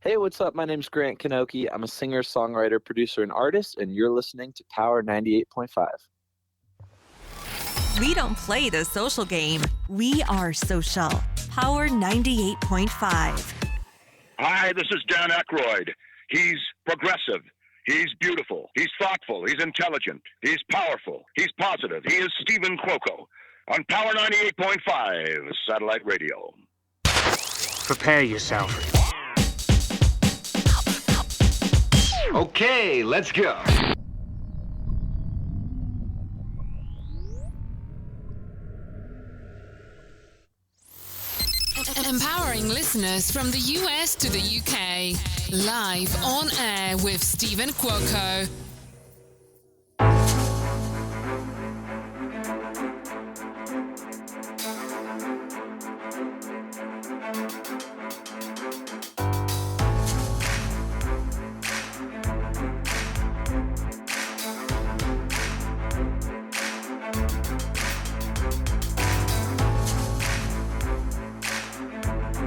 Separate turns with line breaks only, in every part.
Hey, what's up? My name's Grant Kanoki. I'm a singer, songwriter, producer, and artist, and you're listening to Power 98.5.
We don't play the social game. We are social. Power 98.5.
Hi, this is Dan Aykroyd. He's progressive. He's beautiful. He's thoughtful. He's intelligent. He's powerful. He's positive. He is Stephen Cuoco on Power 98.5 Satellite Radio.
Prepare yourself.
Okay, let's go.
Empowering listeners from the US to the UK. Live on air with Stephen Cuoco.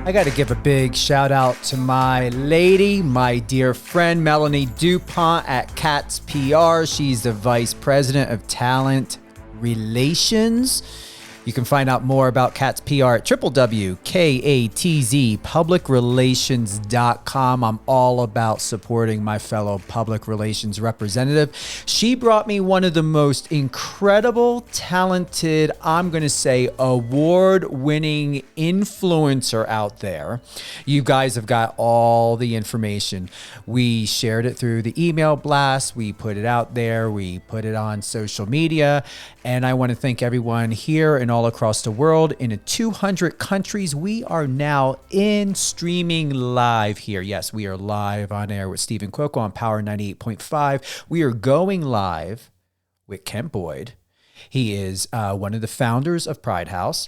I got to give a big shout out to my lady, my dear friend, Melanie DuPont at Cats PR. She's the Vice President of Talent Relations. You can find out more about Cats PR at www.katzpublicrelations.com. I'm all about supporting my fellow public relations representative. She brought me one of the most incredible, talented, I'm going to say award-winning influencer out there. You guys have got all the information. We shared it through the email blast. We put it out there. We put it on social media. And I want to thank everyone here and all across the world. In 200 countries, we are now in streaming live here. Yes, we are live on air with Stephen Cuoco on Power 98.5. We are going live with Kent Boyd. He is one of the founders of Pride House.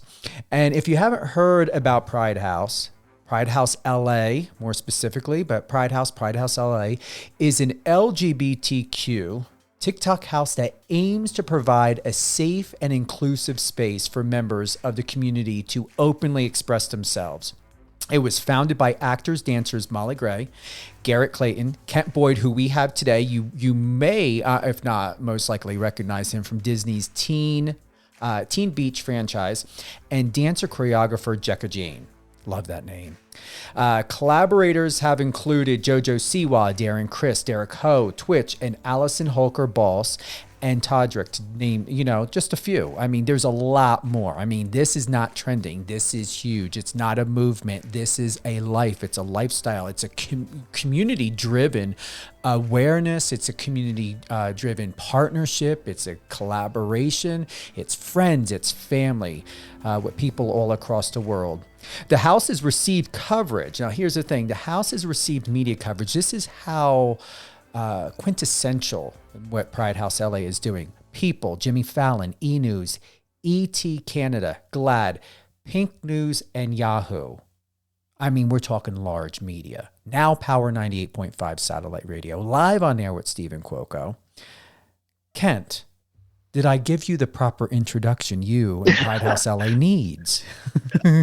And if you haven't heard about Pride House LA, more specifically, but Pride House LA is an LGBTQ TikTok house that aims to provide a safe and inclusive space for members of the community to openly express themselves. It was founded by actors, dancers Molly Gray, Garrett Clayton, Kent Boyd, who we have today. You may, if not most likely, recognize him from Disney's Teen Beach franchise, and dancer choreographer Jekka Jane. Love that name. Collaborators have included Jojo Siwa, Darren Criss, Derek Ho, Twitch, and Allison Holker Balls and Todrick, to name, just a few. I mean, there's a lot more. I mean, this is not trending. This is huge. It's not a movement. This is a life. It's a lifestyle. It's a community-driven awareness. It's a community-driven partnership. It's a collaboration. It's friends. It's family with people all across the world. The house has received coverage. Now, here's the thing. The house has received media coverage. This is how quintessential what Pride House LA is doing. People, Jimmy Fallon, E! News, ET Canada, GLAAD, Pink News, and Yahoo. I mean, we're talking large media. Now Power 98.5 Satellite Radio, live on air with Stephen Cuoco. Kent, did I give you the proper introduction you and Pride House LA needs?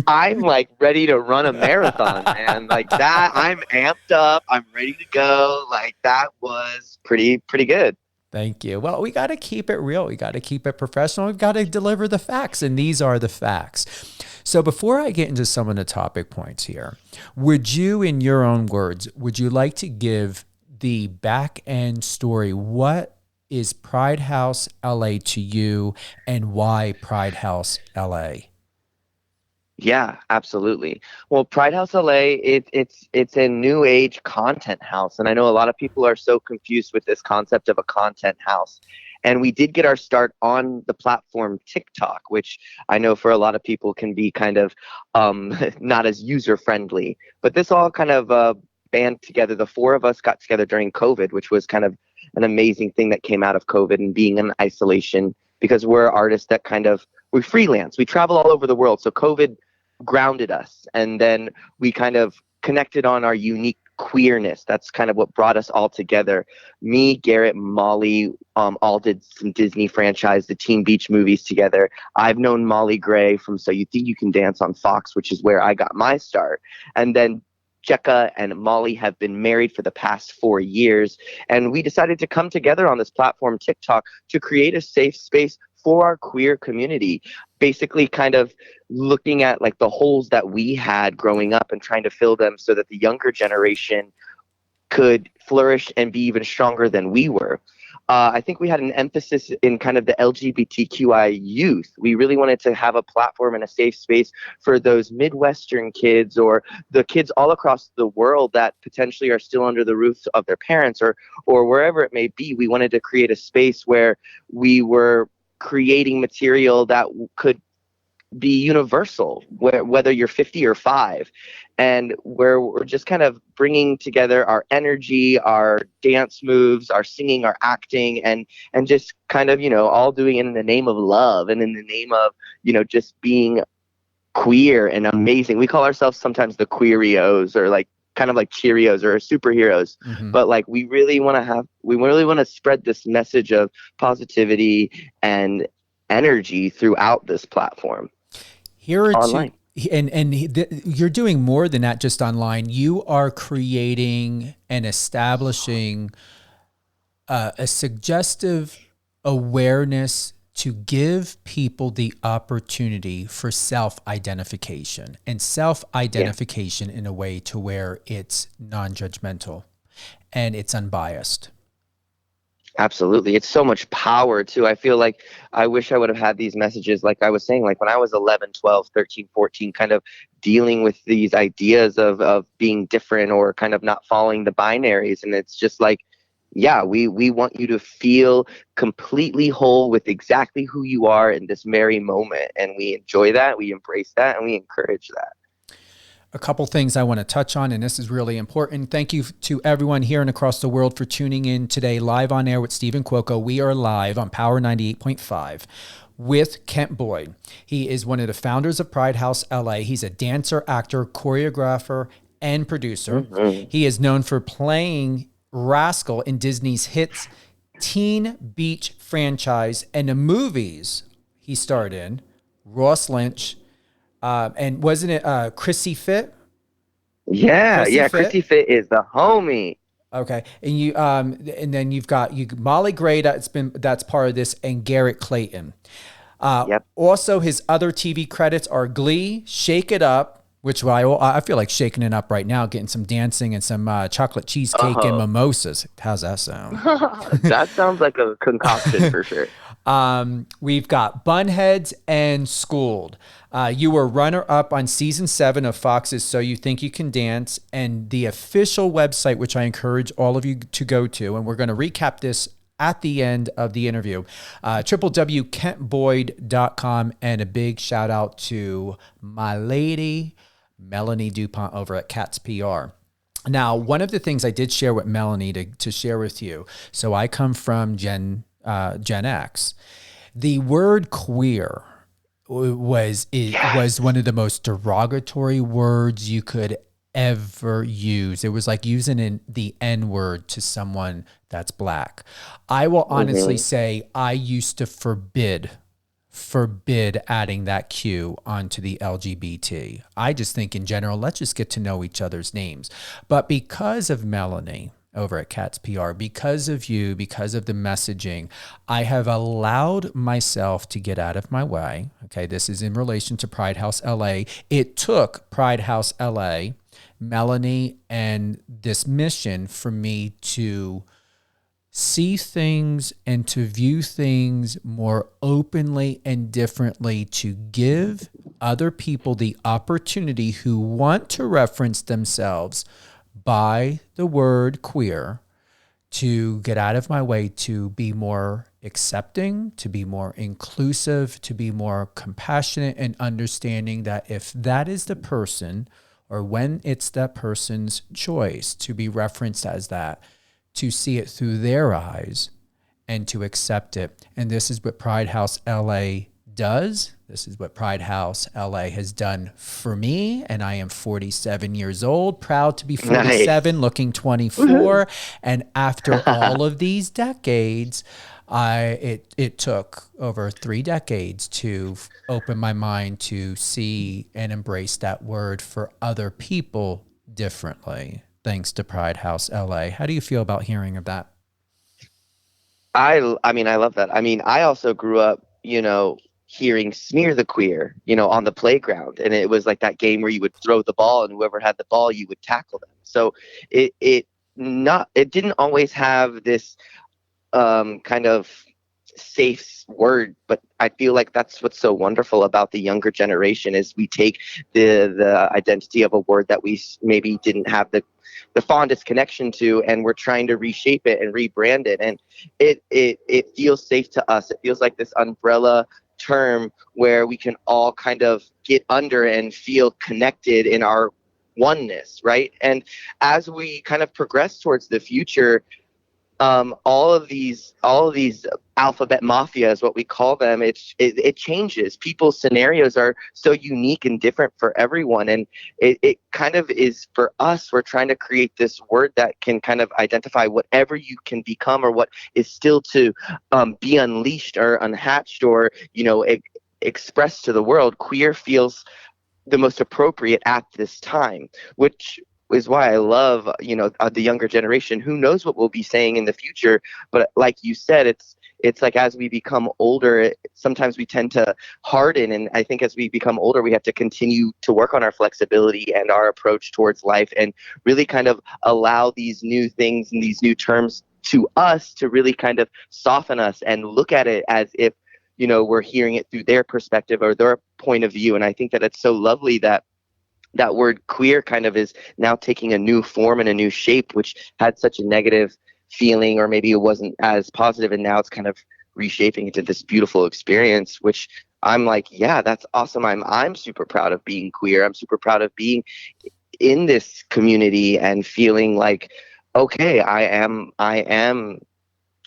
I'm like ready to run a marathon, man. Like that, I'm amped up. I'm ready to go. Like that was pretty good.
Thank you. Well, we got to keep it real. We got to keep it professional. We've got to deliver the facts, and these are the facts. So before I get into some of the topic points here, would you, in your own words, would you like to give the back end story? What is Pride House LA to you, and why Pride House LA?
Yeah, absolutely. Well, Pride House LA, it's a new age content house. And I know a lot of people are so confused with this concept of a content house. And we did get our start on the platform TikTok, which I know for a lot of people can be kind of not as user friendly. But this all kind of band together. The four of us got together during COVID, which was kind of an amazing thing that came out of COVID and being in isolation, because we're artists that we freelance. We travel all over the world. So COVID grounded us. And then we kind of connected on our unique queerness. That's kind of what brought us all together. Me, Garrett, Molly, all did some Disney franchise, the Teen Beach movies together. I've known Molly Gray from So You Think You Can Dance on Fox, which is where I got my start. And then Jekka and Molly have been married for the past 4 years, and we decided to come together on this platform, TikTok, to create a safe space for our queer community, basically kind of looking at like the holes that we had growing up and trying to fill them so that the younger generation could flourish and be even stronger than we were. I think we had an emphasis in kind of the LGBTQI youth. We really wanted to have a platform and a safe space for those Midwestern kids or the kids all across the world that potentially are still under the roofs of their parents or wherever it may be. We wanted to create a space where we were creating material that could be universal, whether you're 50 or 5, and where we're just kind of bringing together our energy, our dance moves, our singing, our acting, and just kind of, all doing it in the name of love and in the name of, just being queer and amazing. We call ourselves sometimes the Queerios, or like kind of like Cheerios or superheroes. But like we really want to spread this message of positivity and energy throughout this platform.
Here are
online.
You're doing more than that just online. You are creating and establishing a suggestive awareness to give people the opportunity for self-identification, and self-identification in a way to where it's non-judgmental and it's unbiased.
Absolutely. It's so much power too. I feel like I wish I would have had these messages, like I was saying, like when I was 11, 12, 13, 14, kind of dealing with these ideas of being different or kind of not following the binaries. And it's just like, yeah, we want you to feel completely whole with exactly who you are in this very moment. And we enjoy that, we embrace that, and we encourage that.
A couple things I want to touch on, and this is really important. Thank you to everyone here and across the world for tuning in today, live on air with Stephen Cuoco. We are live on Power 98.5 with Kent Boyd. He is one of the founders of Pride House LA. He's a dancer, actor, choreographer, and producer. He is known for playing Rascal in Disney's hits Teen Beach franchise and the movies he starred in, Ross Lynch, and wasn't it Chrissy Fit?
Chrissy Fit is the homie.
Okay, and you and then you've got Molly Gray that's part of this, and Garrett Clayton. Also, his other TV credits are Glee, Shake It Up, which I feel like shaking it up right now, getting some dancing and some chocolate cheesecake and mimosas. How's that sound?
That sounds like a concoction for sure.
We've got Bunheads and Schooled. You were runner-up on season 7 of Fox's So You Think You Can Dance, and the official website, which I encourage all of you to go to, and we're going to recap this at the end of the interview, www.kentboyd.com, and a big shout out to my lady, Melanie DuPont over at Cats PR. Now, one of the things I did share with Melanie to share with you, so I come from Gen X. The word queer was one of the most derogatory words you could ever use. It was like using the N word to someone that's black. I will honestly say I used to forbid adding that Q onto the LGBT. I just think in general, let's just get to know each other's names. But because of Melanie over at Cats PR, because of you, because of the messaging, I have allowed myself to get out of my way. Okay, this is in relation to Pride House LA. It took Pride House LA, Melanie, and this mission for me to see things and to view things more openly and differently, to give other people the opportunity who want to reference themselves by the word queer to get out of my way, to be more accepting, to be more inclusive, to be more compassionate and understanding that if that is the person, or when it's that person's choice to be referenced as that, to see it through their eyes and to accept it. And this is what Pride House LA does. This is what Pride House LA has done for me. And I am 47 years old, proud to be 47, looking 24. And after all of these decades, it took over 3 decades to open my mind to see and embrace that word for other people differently thanks to Pride House LA. How do you feel about hearing of that?
I mean, I love that. I mean, I also grew up, hearing Smear the Queer, on the playground. And it was like that game where you would throw the ball and whoever had the ball, you would tackle them. So it didn't always have this kind of safe word, but I feel like that's what's so wonderful about the younger generation is we take the identity of a word that we maybe didn't have the fondest connection to, and we're trying to reshape it and rebrand it, and it feels safe to us. It feels like this umbrella term where we can all kind of get under and feel connected in our oneness, right? And as we kind of progress towards the future, all of these alphabet mafia is what we call them. It changes. People's scenarios are so unique and different for everyone, and it kind of is for us. We're trying to create this word that can kind of identify whatever you can become or what is still to be unleashed or unhatched or expressed to the world. Queer feels the most appropriate at this time, which is why I love, the younger generation. Who knows what we'll be saying in the future? But like you said, it's like as we become older, sometimes we tend to harden. And I think as we become older, we have to continue to work on our flexibility and our approach towards life and really kind of allow these new things and these new terms to us to really kind of soften us and look at it as if, we're hearing it through their perspective or their point of view. And I think that it's so lovely that that word queer kind of is now taking a new form and a new shape, which had such a negative feeling, or maybe it wasn't as positive, and now it's kind of reshaping into this beautiful experience, which I'm like, yeah, that's awesome. I'm super proud of being queer. I'm super proud of being in this community and feeling like, okay, I am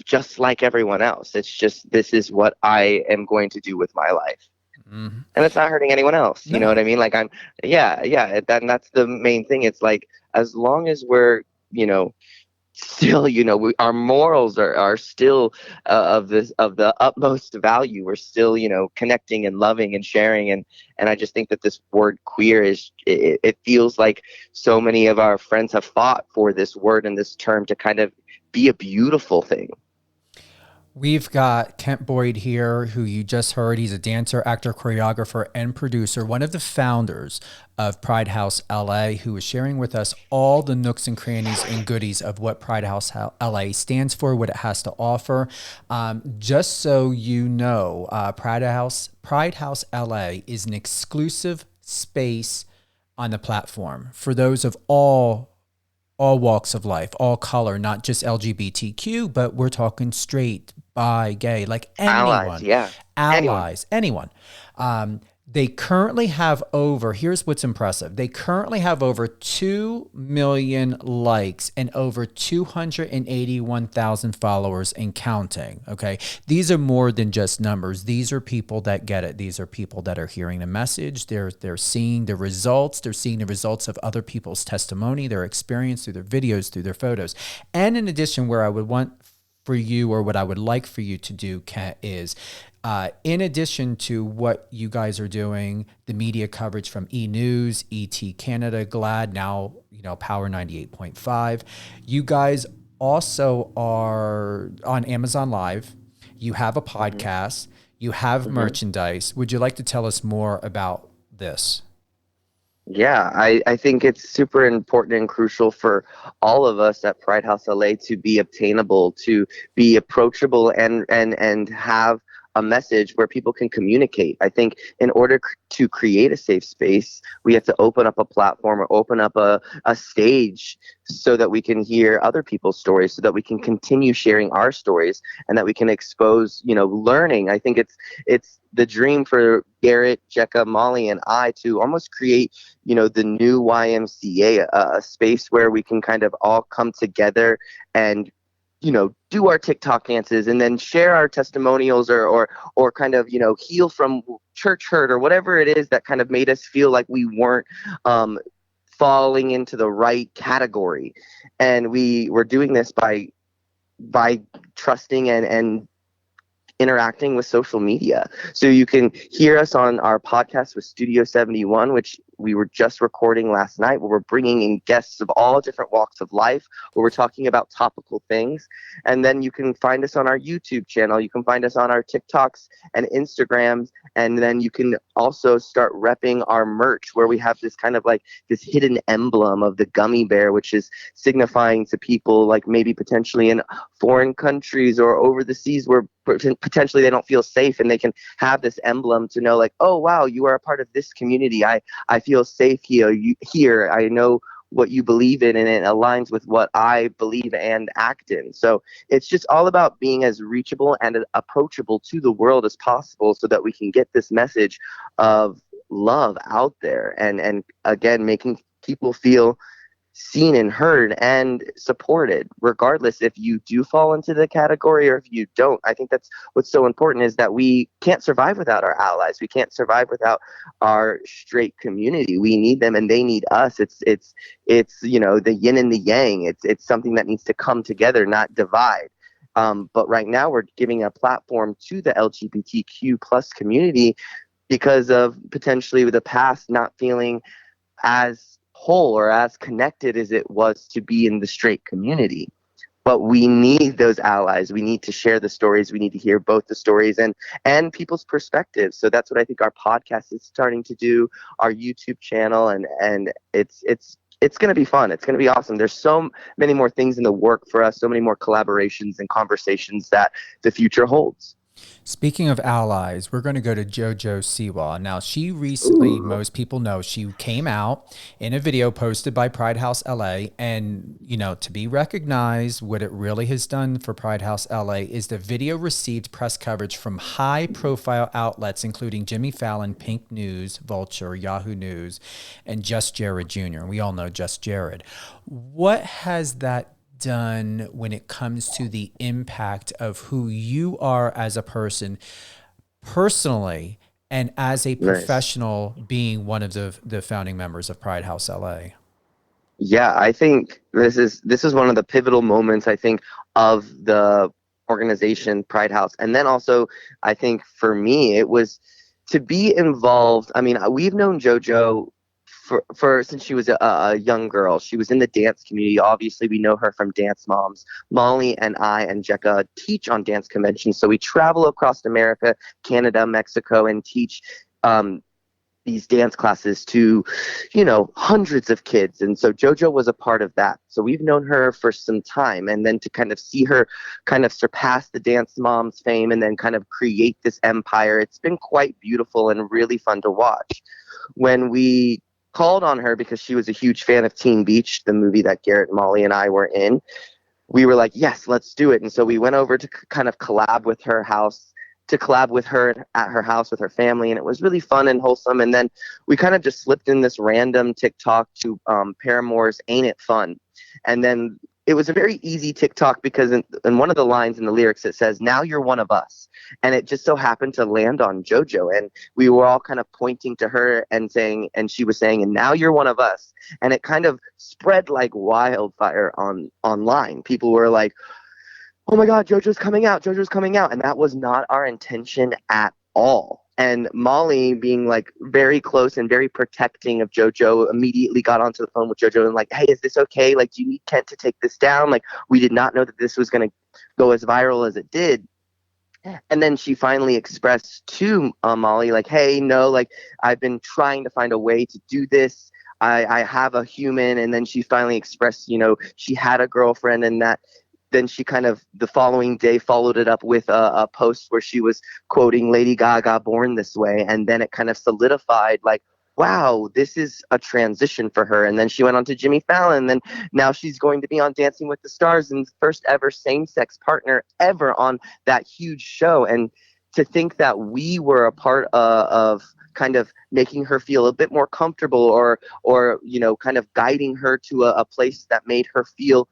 just like everyone else. It's just, this is what I am going to do with my life. And it's not hurting anyone else. You know what I mean? Like that's the main thing. It's like, as long as we're, still, our morals are still of the utmost value. We're still, connecting and loving and sharing. And I just think that this word queer it feels like so many of our friends have fought for this word and this term to kind of be a beautiful thing.
We've got Kent Boyd here, who you just heard. He's a dancer, actor, choreographer, and producer, one of the founders of Pride House LA, who is sharing with us all the nooks and crannies and goodies of what Pride House LA stands for, what it has to offer. Just so you know, Pride House LA is an exclusive space on the platform for those of all walks of life, all color, not just LGBTQ, but we're talking straight, bi, gay, like anyone. Allies, anyone. They currently have here's what's impressive. They currently have over 2 million likes and over 281,000 followers and counting. Okay. These are more than just numbers. These are people that get it. These are people that are hearing the message. They're seeing the results. They're seeing the results of other people's testimony, their experience through their videos, through their photos. And in addition, where I would want for you, or what I would like for you to do, Kat, is in addition to what you guys are doing, the media coverage from E! News, ET Canada, GLAAD, now Power 98.5, you guys also are on Amazon Live. You have a podcast. You have merchandise. Would you like to tell us more about this?
Yeah, I think it's super important and crucial for all of us at Pride House LA to be obtainable, to be approachable, and have a message where people can communicate. I think in order to create a safe space, we have to open up a platform or open up a stage so that we can hear other people's stories, so that we can continue sharing our stories, and that we can expose, learning. I think it's the dream for Garrett, Jekka, Molly, and I to almost create, the new YMCA, a space where we can kind of all come together and do our TikTok dances and then share our testimonials or kind of, heal from church hurt or whatever it is that kind of made us feel like we weren't falling into the right category. And we were doing this by trusting and interacting with social media. So you can hear us on our podcast with Studio 71, which we were just recording last night, where we're bringing in guests of all different walks of life, where we're talking about topical things. And then you can find us on our YouTube channel. You can find us on our TikToks and Instagrams. And then you can also start repping our merch, where we have this kind of like this hidden emblem of the gummy bear, which is signifying to people like maybe potentially in foreign countries or over the seas where potentially they don't feel safe, and they can have this emblem to know like, oh wow, you are a part of this community. I feel safe here. I know what you believe in, and it aligns with what I believe and act in. So it's just all about being as reachable and approachable to the world as possible, so that we can get this message of love out there, and again, making people feel seen and heard and supported, regardless if you do fall into the category or if you don't. I think that's what's so important, is that we can't survive without our allies. We can't survive without our straight community. We need them and they need us. It's you know, the yin and the yang. It's something that needs to come together, not divide. But right now we're giving a platform to the LGBTQ plus community because of potentially the past not feeling as whole or as connected as it was to be in the straight community. But we need those allies. We need to share the stories. We need to hear both the stories and people's perspectives. So that's what I think our podcast is starting to do, our YouTube channel, and it's going to be fun. It's going to be awesome. There's so many more things in the work for us, so many more collaborations and conversations that the future holds.
Speaking of allies, we're going to go to JoJo Siwa. Now, she recently, most people know, she came out in a video posted by Pride House LA. And, you know, to be recognized, what it really has done for Pride House LA is the video received press coverage from high-profile outlets, including Jimmy Fallon, Pink News, Vulture, Yahoo News, and Just Jared Jr. And we all know Just Jared. What has that done when it comes to the impact of who you are as a person personally and as a professional, being one of the founding members of Pride House LA?
Yeah, I think this is one of the pivotal moments, I think, of the organization Pride House. And then also, I think for me, it was to be involved. I mean, we've known JoJo for since she was a young girl. She was in the dance community. Obviously, we know her from Dance Moms. Molly and I and Jekka teach on dance conventions, so we travel across America, Canada, Mexico, and teach these dance classes to, you know, hundreds of kids. And so JoJo was a part of that. So we've known her for some time, and then to kind of see her kind of surpass the Dance Moms fame and then kind of create this empire, it's been quite beautiful and really fun to watch. When we called on her, because she was a huge fan of Teen Beach, the movie that Garrett, Molly, and I were in, we were like, yes, let's do it. And so we went over to kind of collab with her at her house with her family, and it was really fun and wholesome. And then we kind of just slipped in this random TikTok to Paramore's Ain't It Fun. And then it was a very easy TikTok, because in one of the lines in the lyrics it says, now you're one of us. And it just so happened to land on JoJo, and we were all kind of pointing to her and saying, and she was saying, and now you're one of us. And it kind of spread like wildfire online. People were like, oh my God, JoJo's coming out. And that was not our intention at all. And Molly, being like very close and very protecting of JoJo, immediately got onto the phone with JoJo and like, hey, is this okay? Like, do you need Kent to take this down? Like, we did not know that this was going to go as viral as it did. And then she finally expressed to Molly, like, hey, no, like, I've been trying to find a way to do this. I have a human. And then she finally expressed, you know, she had a girlfriend, and that then she kind of the following day followed it up with a post where she was quoting Lady Gaga, Born This Way. And then it kind of solidified like, wow, this is a transition for her. And then she went on to Jimmy Fallon. And then now she's going to be on Dancing with the Stars, and first ever same-sex partner ever on that huge show. And to think that we were a part of kind of making her feel a bit more comfortable, or you know, kind of guiding her to a place that made her feel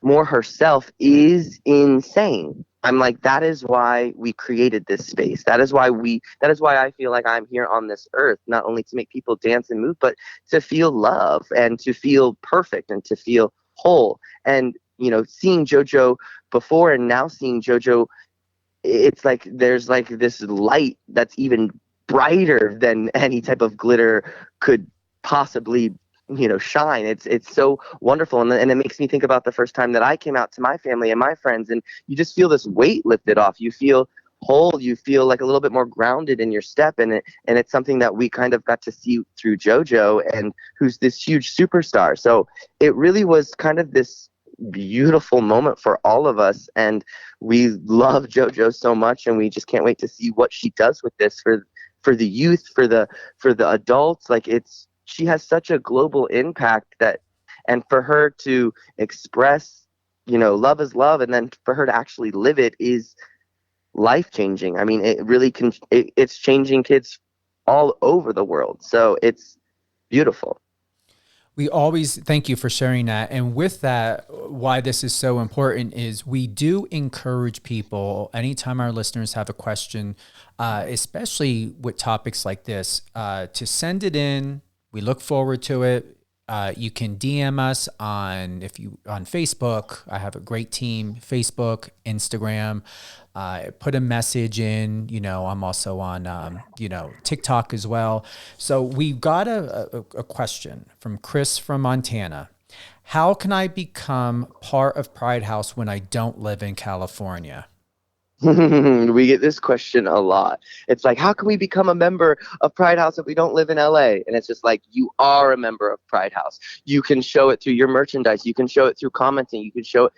more herself is insane. I'm like, that is why we created this space. That is why I feel like I'm here on this earth, not only to make people dance and move, but to feel love and to feel perfect and to feel whole. And, you know, seeing JoJo before and now seeing JoJo, it's like there's like this light that's even brighter than any type of glitter could possibly, shine. It's so wonderful. And it makes me think about the first time that I came out to my family and my friends, and you just feel this weight lifted off. You feel whole, you feel like a little bit more grounded in your step, and it's something that we kind of got to see through JoJo, and who's this huge superstar. So it really was kind of this beautiful moment for all of us, and we love JoJo so much, and we just can't wait to see what she does with this for the youth, for the adults. Like, she has such a global impact, and for her to express, love is love, and then for her to actually live it is life changing. I mean, it really can. It's changing kids all over the world. So it's beautiful.
We always thank you for sharing that. And with that, why this is so important is we do encourage people, anytime our listeners have a question, especially with topics like this, to send it in. We look forward to it. You can DM us on Facebook. I have a great team, Facebook, Instagram. Put a message in. I'm also on TikTok as well. So we've got a question from Chris from Montana. How can I become part of Pride House when I don't live in California?
We get this question a lot. It's like, how can we become a member of Pride House if we don't live in LA? And it's just like, you are a member of Pride House. You can show it through your merchandise. You can show it through commenting. You can show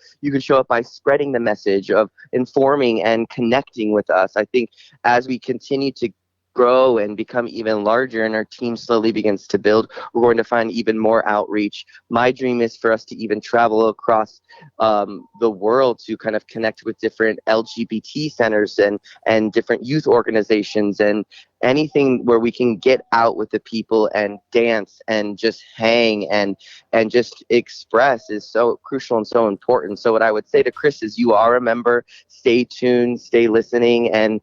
it by spreading the message of informing and connecting with us. I think as we continue to grow and become even larger and our team slowly begins to build, we're going to find even more outreach. My dream is for us to even travel across the world to kind of connect with different LGBT centers and different youth organizations, and anything where we can get out with the people and dance and just hang and just express is so crucial and so important. So what I would say to Chris is, you are a member, stay tuned, stay listening, and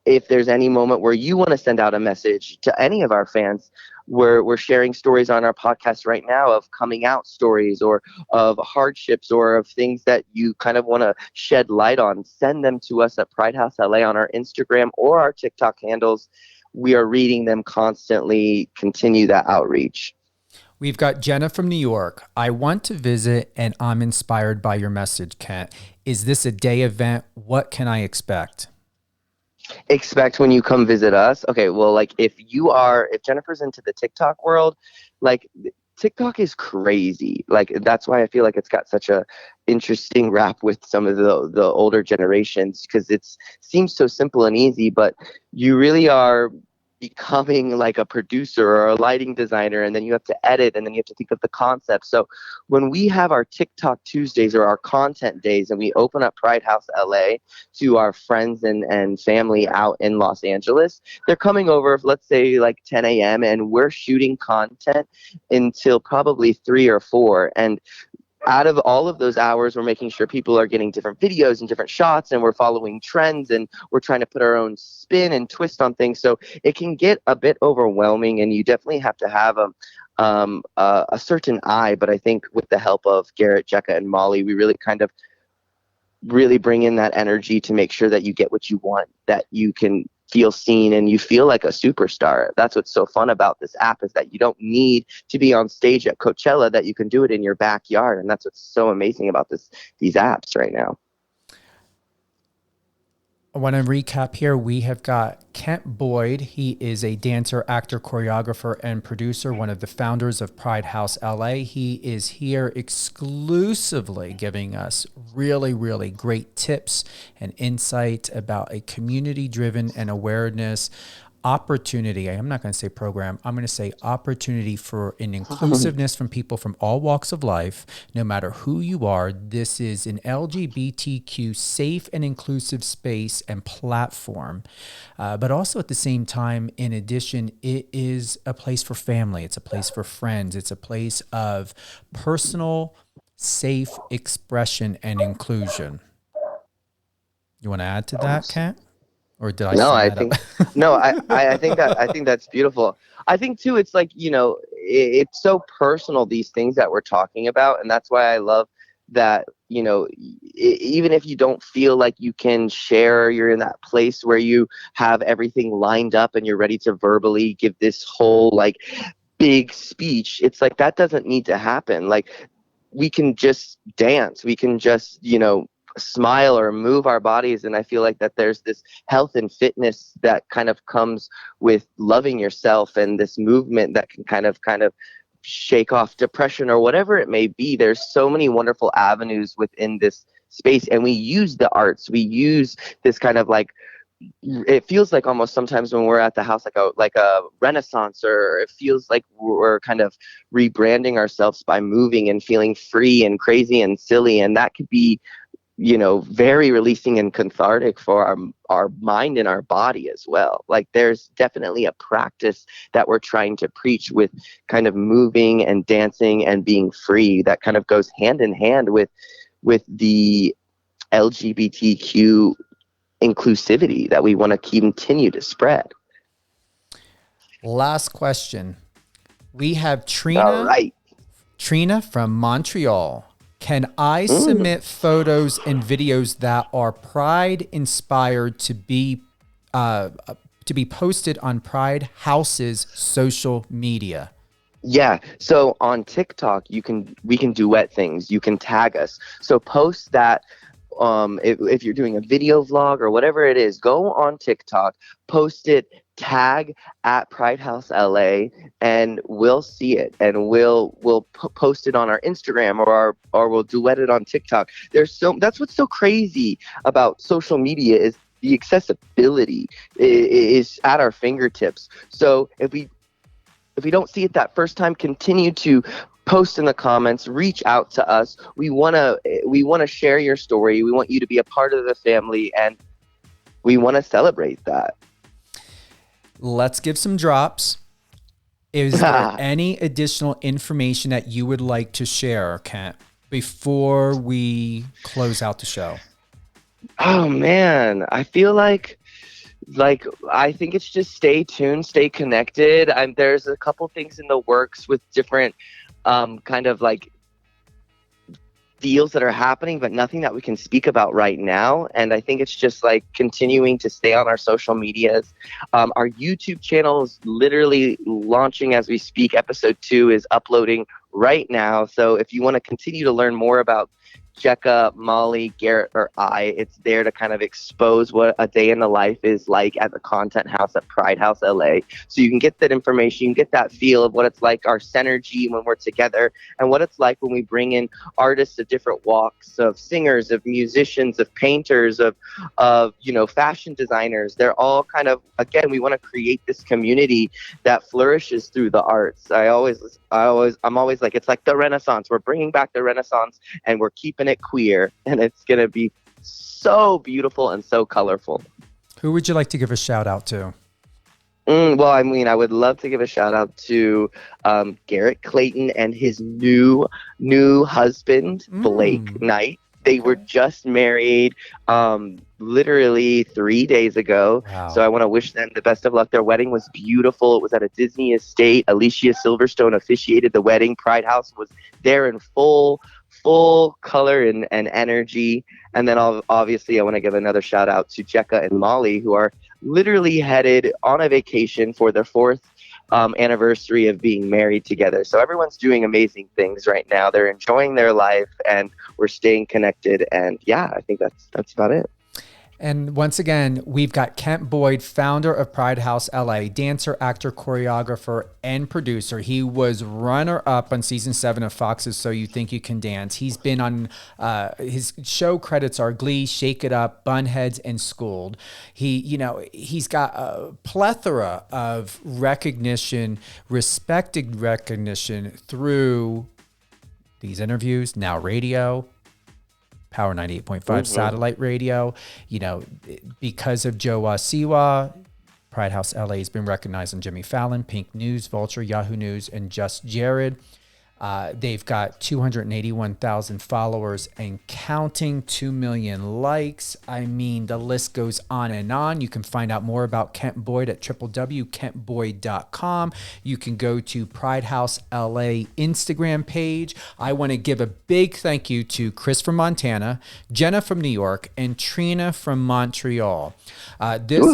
if there's any moment where you want to send out a message to any of our fans, we're sharing stories on our podcast right now of coming out stories or of hardships or of things that you kind of want to shed light on. Send them to us at Pride House LA on our Instagram or our TikTok handles. We are reading them constantly. Continue that outreach.
We've got Jenna from New York. I want to visit and I'm inspired by your message, Kent. Is this a day event? What can I expect?
Expect when you come visit us? Okay, well, like if Jennifer's into the TikTok world, like TikTok is crazy. Like that's why I feel like it's got such a interesting rap with some of the older generations, because it seems so simple and easy, but you really are becoming like a producer or a lighting designer, and then you have to edit, and then you have to think of the concept. So when we have our TikTok Tuesdays or our content days and we open up Pride House LA to our friends and family out in Los Angeles, they're coming over, let's say like 10 a.m. and we're shooting content until probably 3 or 4. And out of all of those hours, we're making sure people are getting different videos and different shots, and we're following trends, and we're trying to put our own spin and twist on things. So it can get a bit overwhelming, and you definitely have to have a certain eye. But I think with the help of Garrett, Jekka, and Molly, we really kind of really bring in that energy to make sure that you get what you want, that you can feel seen and you feel like a superstar. That's what's so fun about this app, is that you don't need to be on stage at Coachella, that you can do it in your backyard. And that's what's so amazing about these apps right now.
I want to recap here. We have got Kent Boyd. He is a dancer, actor, choreographer, and producer, one of the founders of Pride House LA. He is here exclusively giving us really, really great tips and insight about a community-driven and awareness opportunity. I'm not going to say program. I'm going to say opportunity for an inclusiveness from people from all walks of life, no matter who you are. This is an LGBTQ safe and inclusive space and platform. But also at the same time, in addition, it is a place for family. It's a place for friends. It's a place of personal, safe expression and inclusion. You want to add to that, Kent? Or did I?
No, I think no. I think that's beautiful. I think too, it's like, it's so personal, these things that we're talking about, and that's why I love that. even if you don't feel like you can share, you're in that place where you have everything lined up and you're ready to verbally give this whole like big speech. It's like that doesn't need to happen. Like we can just dance, we can just, you know, smile or move our bodies. And I feel like that there's this health and fitness that kind of comes with loving yourself, and this movement that can kind of shake off depression or whatever it may be. There's so many wonderful avenues within this space, and we use the arts, we use this kind of like, it feels like almost sometimes when we're at the house like a renaissance, or it feels like we're kind of rebranding ourselves by moving and feeling free and crazy and silly, and that could be, you know, very releasing and cathartic for our mind and our body as well. Like there's definitely a practice that we're trying to preach with kind of moving and dancing and being free that kind of goes hand in hand with the LGBTQ inclusivity that we want to continue to spread.
Last question. We have Trina.
All right.
Trina from Montreal. Can I submit photos and videos that are Pride inspired to be posted on Pride House's social media?
Yeah. So on TikTok, we can duet things. You can tag us. So post that. If you're doing a video vlog or whatever it is, go on TikTok, post it, tag at Pride House LA, and we'll see it, and we'll post it on our Instagram or we'll duet it on TikTok. That's what's so crazy about social media is the accessibility is at our fingertips. So if we don't see it that first time, continue to post in the comments, reach out to us. We want to share your story. We want you to be a part of the family, and we want to celebrate that.
Let's give some drops. Is there any additional information that you would like to share, Kent, before we close out the show?
Oh man, I feel like I think it's just stay tuned, stay connected. There's a couple things in the works with different kind of like deals that are happening, but nothing that we can speak about right now. And I think it's just like continuing to stay on our social medias. Our YouTube channel is literally launching as we speak. Episode 2 is uploading right now. So if you want to continue to learn more about Jekka, Molly, Garrett, or I, it's there to kind of expose what a day in the life is like at the content house at Pride House LA. So you can get that information, you can get that feel of what it's like, our synergy when we're together, and what it's like when we bring in artists of different walks, of singers, of musicians, of painters, of you know, fashion designers. They're all kind of, again, we want to create this community that flourishes through the arts. I'm always like, it's like the Renaissance. We're bringing back the Renaissance, and we're keeping it queer, and it's gonna be so beautiful and so colorful.
Who would you like to give a shout out to?
Well, I mean, I would love to give a shout out to Garrett Clayton and his new husband, Blake Knight. They were just married literally 3 days ago.
Wow.
So I want to wish them the best of luck. Their wedding was beautiful. It was at a Disney estate. Alicia Silverstone officiated the wedding. Pride House was there in full color and energy. And then obviously I want to give another shout out to Jekka and Molly, who are literally headed on a vacation for their 4th anniversary of being married together. So everyone's doing amazing things right now. They're enjoying their life, and we're staying connected. And yeah, I think that's about it.
And once again, we've got Kent Boyd, founder of Pride House LA, dancer, actor, choreographer, and producer. He was runner-up on season 7 of Fox's So You Think You Can Dance. He's been on, his show credits are Glee, Shake It Up, Bunheads, and Schooled. He's got a plethora of recognition, respected recognition through these interviews, now radio, Power 98.5 satellite radio. You know, because of Joe Siwa, Pride House LA has been recognized on Jimmy Fallon, Pink News, Vulture, Yahoo News, and Just Jared. They've got 281,000 followers and counting, 2 million likes. I mean, the list goes on and on. You can find out more about Kent Boyd at www.kentboyd.com. You can go to Pride House LA Instagram page. I want to give a big thank you to Chris from Montana, Jenna from New York, and Trina from Montreal. This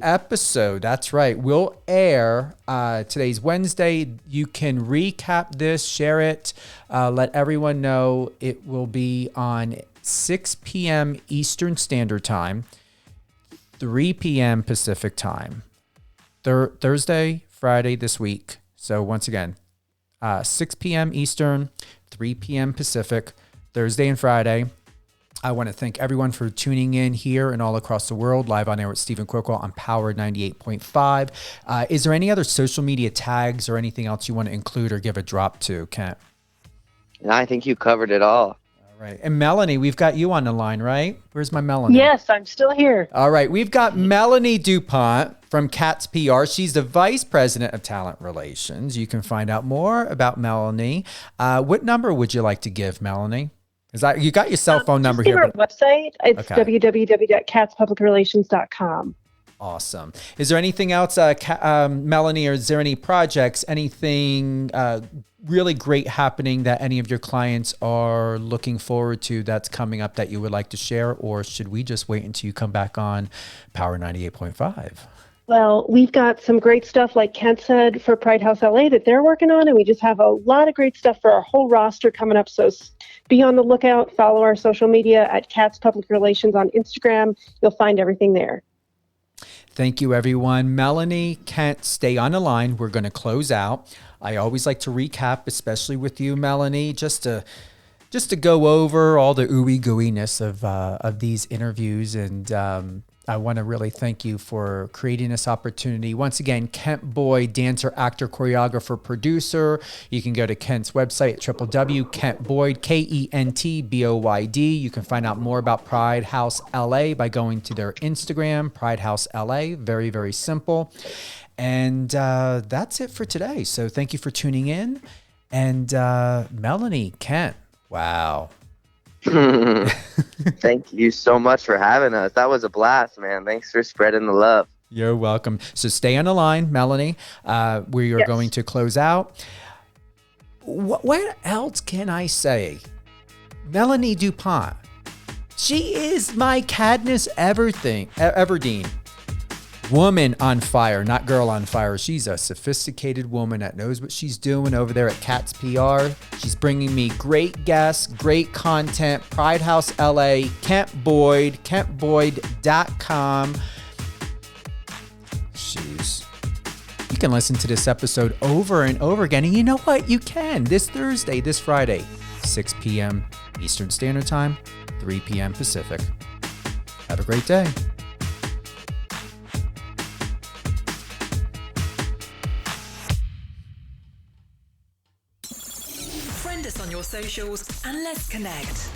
episode, that's right, will air today's Wednesday. You can recap this, share it, let everyone know. It will be on 6 p.m. Eastern Standard Time, 3 p.m. Pacific Time, Thursday, Friday this week. So once again, 6 p.m. Eastern, 3 p.m. Pacific, Thursday and Friday. I want to thank everyone for tuning in here and all across the world, live on air with Stephen Cuoco on Power 98.5. Is there any other social media tags or anything else you want to include or give a drop to, Kent?
I think you covered it all.
All right. And Melanie, we've got you on the line, right? Where's my Melanie?
Yes, I'm still here.
All right. We've got Melanie DuPont from Cats PR. She's the Vice President of Talent Relations. You can find out more about Melanie. What number would you like to give, Melanie? You got your cell phone number here.
Our website, it's www.catspublicrelations.com.
Awesome. Is there anything else, Melanie, or is there any projects, anything really great happening that any of your clients are looking forward to that's coming up that you would like to share? Or should we just wait until you come back on Power 98.5?
Well, we've got some great stuff, like Kent said, for Pride House LA that they're working on, and we just have a lot of great stuff for our whole roster coming up. So be on the lookout. Follow our social media at Cats Public Relations on Instagram. You'll find everything there.
Thank you, everyone. Melanie, Kent, stay on the line. We're going to close out. I always like to recap, especially with you, Melanie, just to go over all the ooey gooiness of these interviews. And I want to really thank you for creating this opportunity. Once again, Kent Boyd, dancer, actor, choreographer, producer. You can go to Kent's website at www.kentboyd, KENTBOYD. You can find out more about Pride House LA by going to their Instagram, Pride House LA. Very, very simple. And that's it for today. So thank you for tuning in. And Melanie, Kent, wow.
Thank you so much for having us. That was a blast, man. Thanks for spreading the love.
You're welcome. So stay on the line, Melanie. We are going to close out. What else can I say? Melanie DuPont. She is my Katniss Everdeen. Woman on fire, not girl on fire. She's a sophisticated woman that knows what she's doing over there at Cats PR. She's bringing me great guests, great content. Pride House LA, Kent Boyd, kentboyd.com. Jeez. You can listen to this episode over and over again. And you know what? You can. This Thursday, this Friday, 6 p.m. Eastern Standard Time, 3 p.m. Pacific. Have a great day.
Friend us on your socials and let's connect.